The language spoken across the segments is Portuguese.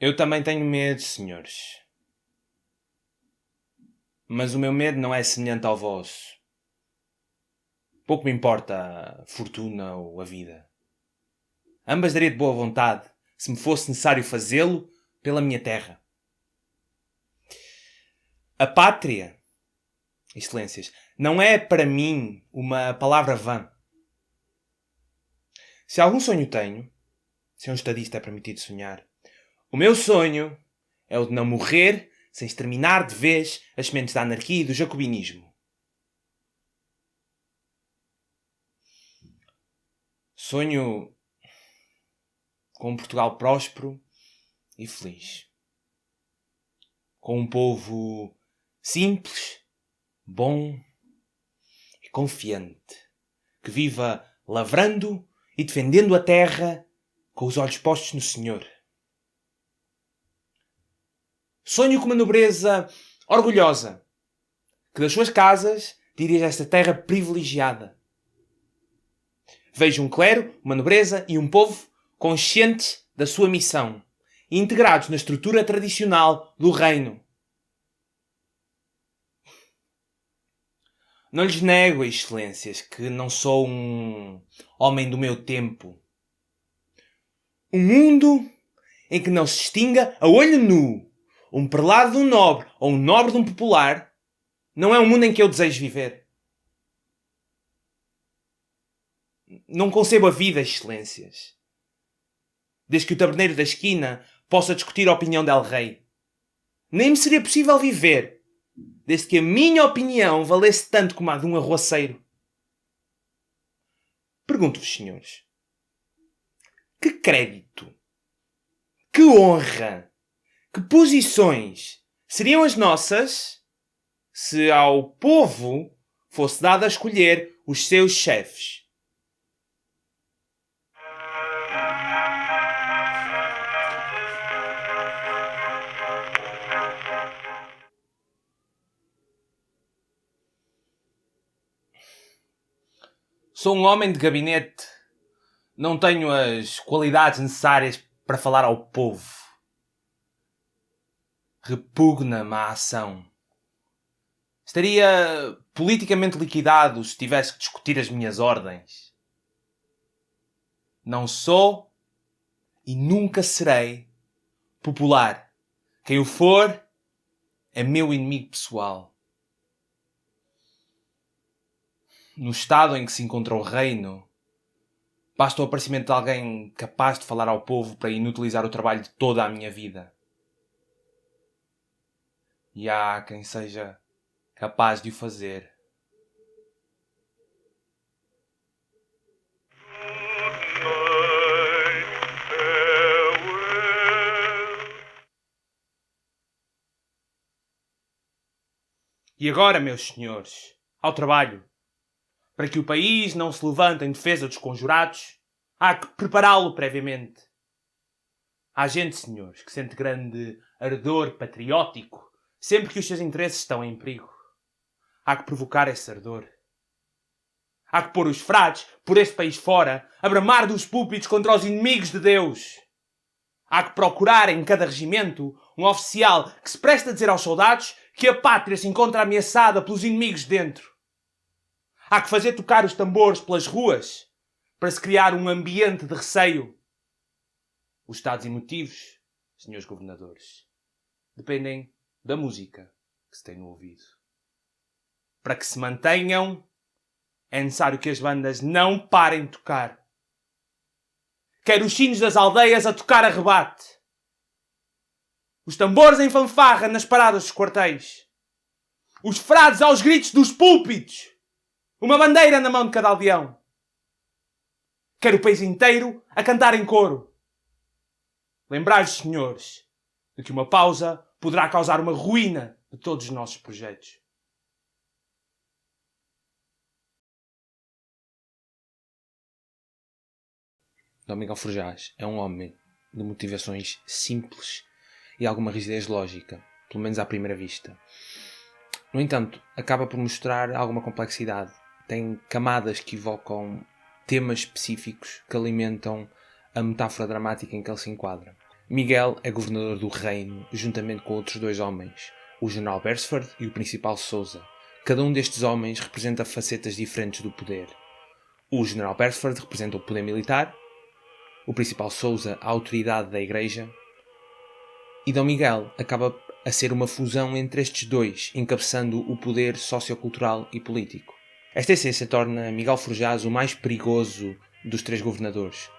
Eu também tenho medo, senhores. Mas o meu medo não é semelhante ao vosso. Pouco me importa a fortuna ou a vida. Ambas daria de boa vontade, se me fosse necessário fazê-lo, pela minha terra. A pátria, excelências, não é para mim uma palavra vã. Se algum sonho tenho, se um estadista é permitido sonhar, o meu sonho é o de não morrer sem exterminar de vez as sementes da anarquia e do jacobinismo. Sonho com um Portugal próspero e feliz. Com um povo simples, bom e confiante, que viva lavrando e defendendo a terra com os olhos postos no Senhor. Sonho com uma nobreza orgulhosa, que das suas casas dirige esta terra privilegiada. Vejo um clero, uma nobreza e um povo conscientes da sua missão e integrados na estrutura tradicional do reino. Não lhes nego, excelências, que não sou um homem do meu tempo. Um mundo em que não se distinga a olho nu um prelado de um nobre ou um nobre de um popular não é um mundo em que eu desejo viver. Não concebo a vida, excelências, desde que o taberneiro da esquina possa discutir a opinião del rei. Nem me seria possível viver, desde que a minha opinião valesse tanto como a de um arruaceiro. Pergunto-vos, senhores, que crédito, que honra, que posições seriam as nossas se ao povo fosse dado a escolher os seus chefes? Sou um homem de gabinete. Não tenho as qualidades necessárias para falar ao povo. Repugna-me a ação. Estaria politicamente liquidado se tivesse que discutir as minhas ordens. Não sou e nunca serei popular. Quem o for é meu inimigo pessoal. No estado em que se encontra o reino, basta o aparecimento de alguém capaz de falar ao povo para inutilizar o trabalho de toda a minha vida. E há quem seja capaz de o fazer. E agora, meus senhores, ao trabalho. Para que o país não se levante em defesa dos conjurados, há que prepará-lo previamente. Há gente, senhores, que sente grande ardor patriótico sempre que os seus interesses estão em perigo. Há que provocar esse ardor. Há que pôr os frades, por este país fora, a bramar dos púlpitos contra os inimigos de Deus. Há que procurar em cada regimento um oficial que se preste a dizer aos soldados que a pátria se encontra ameaçada pelos inimigos dentro. Há que fazer tocar os tambores pelas ruas para se criar um ambiente de receio. Os estados emotivos, senhores governadores, dependem da música que se tem no ouvido. Para que se mantenham, é necessário que as bandas não parem de tocar. Quero os sinos das aldeias a tocar a rebate. Os tambores em fanfarra nas paradas dos quartéis. Os frades aos gritos dos púlpitos. Uma bandeira na mão de cada aldeão. Quero o país inteiro a cantar em coro. Lembrai-vos, senhores, de que uma pausa poderá causar uma ruína de todos os nossos projetos. Dom Miguel Forjás é um homem de motivações simples e alguma rigidez lógica, pelo menos à primeira vista. No entanto, acaba por mostrar alguma complexidade. Tem camadas que evocam temas específicos que alimentam a metáfora dramática em que ele se enquadra. Miguel é governador do reino, juntamente com outros 2 homens, o general Beresford e o principal Sousa. Cada um destes homens representa facetas diferentes do poder. O general Beresford representa o poder militar, o principal Sousa a autoridade da igreja, e Dom Miguel acaba a ser uma fusão entre estes 2, encabeçando o poder sociocultural e político. Esta essência torna Miguel Forjás o mais perigoso dos 3 governadores,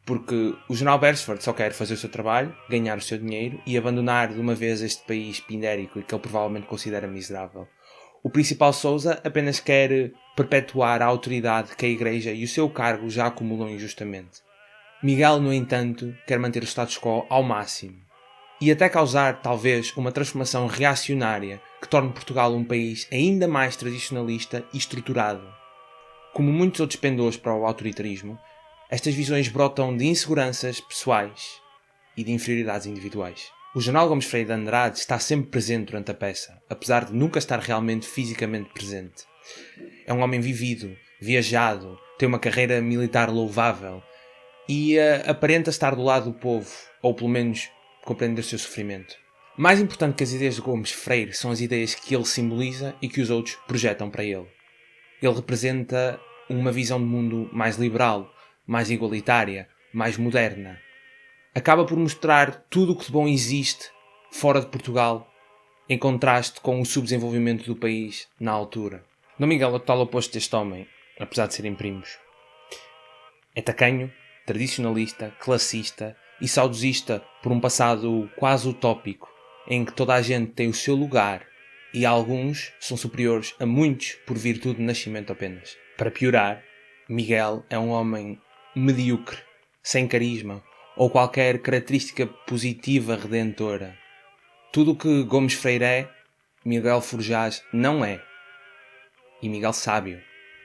porque o general Beresford só quer fazer o seu trabalho, ganhar o seu dinheiro e abandonar de uma vez este país pindérico e que ele provavelmente considera miserável. O principal Sousa apenas quer perpetuar a autoridade que a igreja e o seu cargo já acumulam injustamente. Miguel, no entanto, quer manter o status quo ao máximo e até causar, talvez, uma transformação reacionária que torne Portugal um país ainda mais tradicionalista e estruturado. Como muitos outros pendores para o autoritarismo, estas visões brotam de inseguranças pessoais e de inferioridades individuais. O general Gomes Freire de Andrade está sempre presente durante a peça, apesar de nunca estar realmente fisicamente presente. É um homem vivido, viajado, tem uma carreira militar louvável e aparenta estar do lado do povo, ou pelo menos compreender o seu sofrimento. Mais importante que as ideias de Gomes Freire são as ideias que ele simboliza e que os outros projetam para ele. Ele representa uma visão de mundo mais liberal, mais igualitária, mais moderna. Acaba por mostrar tudo o que de bom existe fora de Portugal, em contraste com o subdesenvolvimento do país na altura. Dom Miguel é o total oposto deste homem, apesar de serem primos. É tacanho, tradicionalista, classista e saudosista por um passado quase utópico, em que toda a gente tem o seu lugar e alguns são superiores a muitos por virtude de nascimento apenas. Para piorar, Miguel é um homem medíocre, sem carisma ou qualquer característica positiva redentora. Tudo o que Gomes Freire é, Miguel Forjás não é. E Miguel sábio.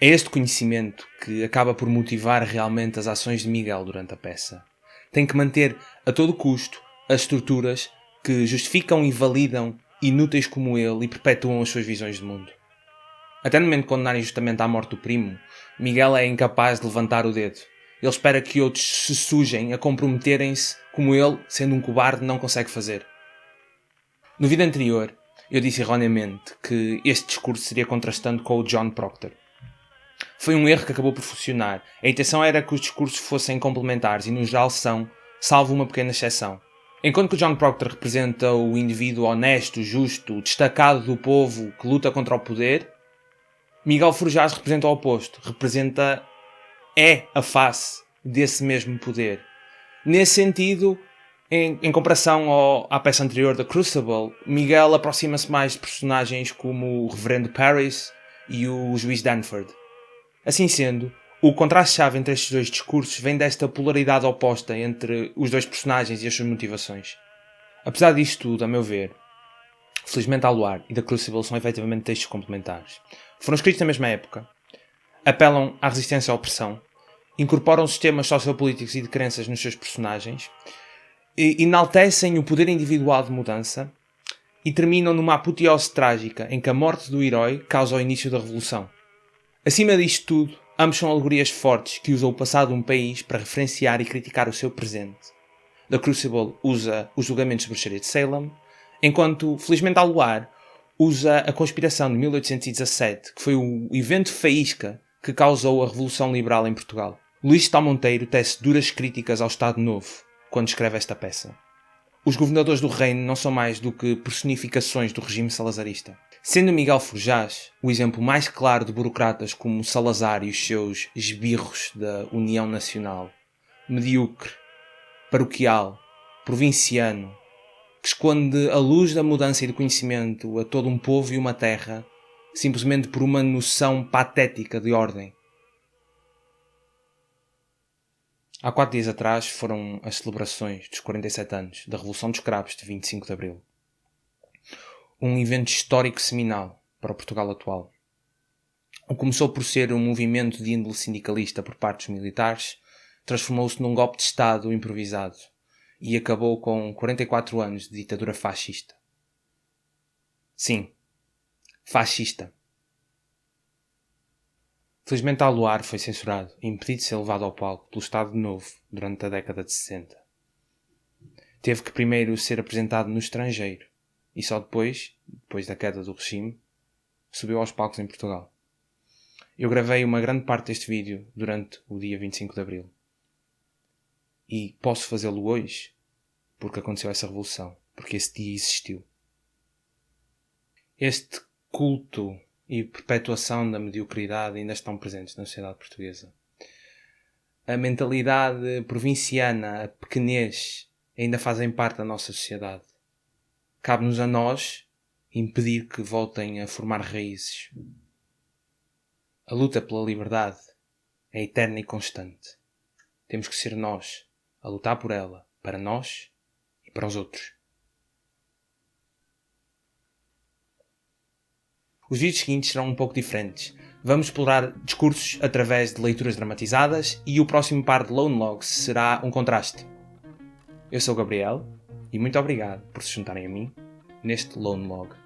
É este conhecimento que acaba por motivar realmente as ações de Miguel durante a peça. Tem que manter a todo custo as estruturas que justificam e validam inúteis como ele e perpetuam as suas visões de mundo. Até no momento de condenarem justamente à morte do primo, Miguel é incapaz de levantar o dedo. Ele espera que outros se sujem a comprometerem-se como ele, sendo um cobarde, não consegue fazer. No vídeo anterior, eu disse erroneamente que este discurso seria contrastando com o John Proctor. Foi um erro que acabou por funcionar. A intenção era que os discursos fossem complementares e no geral são, salvo uma pequena exceção. Enquanto que o John Proctor representa o indivíduo honesto, justo, destacado do povo que luta contra o poder, Miguel Forjás representa o oposto. É a face desse mesmo poder. Nesse sentido, em comparação à peça anterior, The Crucible, Miguel aproxima-se mais de personagens como o Reverendo Paris e o Juiz Danford. Assim sendo, o contraste-chave entre estes 2 discursos vem desta polaridade oposta entre os 2 personagens e as suas motivações. Apesar disto tudo, a meu ver, Felizmente ao Luar e The Crucible são efetivamente textos complementares. Foram escritos na mesma época, apelam à resistência à opressão, incorporam sistemas sociopolíticos e de crenças nos seus personagens, enaltecem o poder individual de mudança e terminam numa apoteose trágica em que a morte do herói causa o início da revolução. Acima disto tudo, ambos são alegorias fortes que usam o passado de um país para referenciar e criticar o seu presente. The Crucible usa os julgamentos de bruxaria de Salem, enquanto Felizmente ao Luar usa a conspiração de 1817, que foi o evento faísca que causou a Revolução Liberal em Portugal. Luís Tal Monteiro tece duras críticas ao Estado Novo quando escreve esta peça. Os governadores do reino não são mais do que personificações do regime salazarista. Sendo Miguel Forjás o exemplo mais claro de burocratas como Salazar e os seus esbirros da União Nacional, medíocre, paroquial, provinciano, que esconde a luz da mudança e do conhecimento a todo um povo e uma terra, simplesmente por uma noção patética de ordem. Há 4 dias atrás foram as celebrações dos 47 anos da Revolução dos Cravos de 25 de Abril. Um evento histórico seminal para o Portugal atual. O que começou por ser um movimento de índole sindicalista por parte dos militares, transformou-se num golpe de Estado improvisado e acabou com 44 anos de ditadura fascista. Sim, fascista. Felizmente ao Luar foi censurado e impedido de ser levado ao palco pelo Estado Novo durante a década de 60. teve que primeiro ser apresentado no estrangeiro e só depois da queda do regime, subiu aos palcos em Portugal. Eu gravei uma grande parte deste vídeo durante o dia 25 de Abril. E posso fazê-lo hoje porque aconteceu essa revolução, porque esse dia existiu. Este culto e perpetuação da mediocridade ainda estão presentes na sociedade portuguesa. A mentalidade provinciana, a pequenez, ainda fazem parte da nossa sociedade. Cabe-nos a nós impedir que voltem a formar raízes. A luta pela liberdade é eterna e constante. Temos que ser nós a lutar por ela, para nós e para os outros. Os vídeos seguintes serão um pouco diferentes. Vamos explorar discursos através de leituras dramatizadas e o próximo par de Lone Logs será um contraste. Eu sou o Gabriel e muito obrigado por se juntarem a mim neste Lone Log.